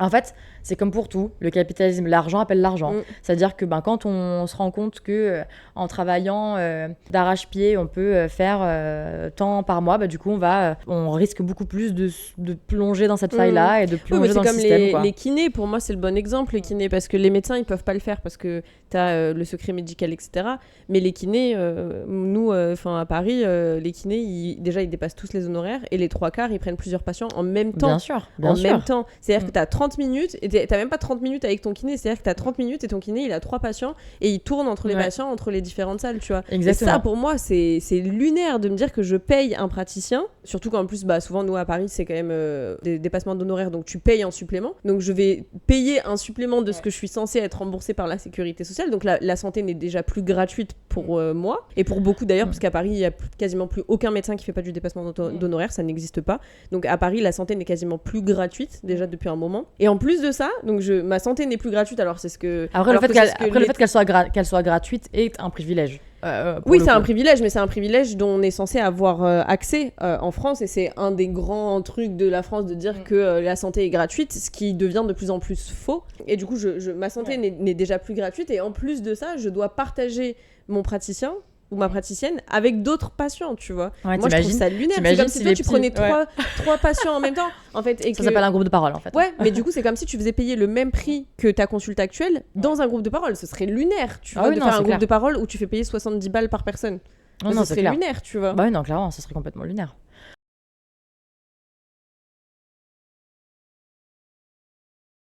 En fait, c'est comme pour tout, le capitalisme, l'argent appelle l'argent. C'est-à-dire que quand on se rend compte que en travaillant d'arrache-pied, on peut faire tant par mois, du coup, on risque beaucoup plus de plonger dans cette faille-là et de plonger dans le système. C'est comme les kinés, pour moi, c'est le bon exemple, les kinés, parce que les médecins, ils peuvent pas le faire parce que t'as le secret médical, etc. Mais les kinés, nous, à Paris, les kinés, ils dépassent tous les honoraires et les 3/4, ils prennent plusieurs patients en même temps. Bien sûr. Même temps. C'est-à-dire que t'as 30 minutes et t'as même pas 30 minutes avec ton kiné. C'est-à-dire que t'as 30 minutes et ton kiné, il a 3 patients et il tourne entre les patients, entre les différentes salles, tu vois. Exactement. Et ça, pour moi, c'est lunaire de me dire que je paye un praticien. Surtout qu'en plus, souvent, nous, à Paris, c'est quand même des dépassements d'honoraires, donc tu payes en supplément. Donc, je vais payer un supplément de ce que je suis censée être remboursée par la sécurité sociale. Donc, la santé n'est déjà plus gratuite pour moi. Et pour beaucoup, d'ailleurs, parce qu'à Paris, il y a quasiment plus aucun médecin qui fait pas du dépassement d'honoraires. Ça n'existe pas. Donc, à Paris, la santé n'est quasiment plus gratuite, déjà depuis un moment. Et en plus de ça, donc ma santé n'est plus gratuite. Alors, c'est ce que... Après, le fait qu'elle soit gratuite est un privilège. Oui, c'est un privilège, mais c'est un privilège dont on est censé avoir accès en France, et c'est un des grands trucs de la France de dire que la santé est gratuite, ce qui devient de plus en plus faux. Et du coup, ma santé n'est déjà plus gratuite, et en plus de ça, je dois partager mon praticien ou ma praticienne avec d'autres patients, tu vois. Moi, je trouve ça lunaire. C'est comme si toi, tu prenais trois patients en même temps. En fait, ça s'appelle un groupe de parole, en fait. Ouais, mais du coup, c'est comme si tu faisais payer le même prix que ta consulte actuelle dans un groupe de parole. Ce serait lunaire, tu vois, de faire un groupe de parole où tu fais payer 70 balles par personne. Non, ce serait lunaire, tu vois. Non, clairement, ça serait complètement lunaire.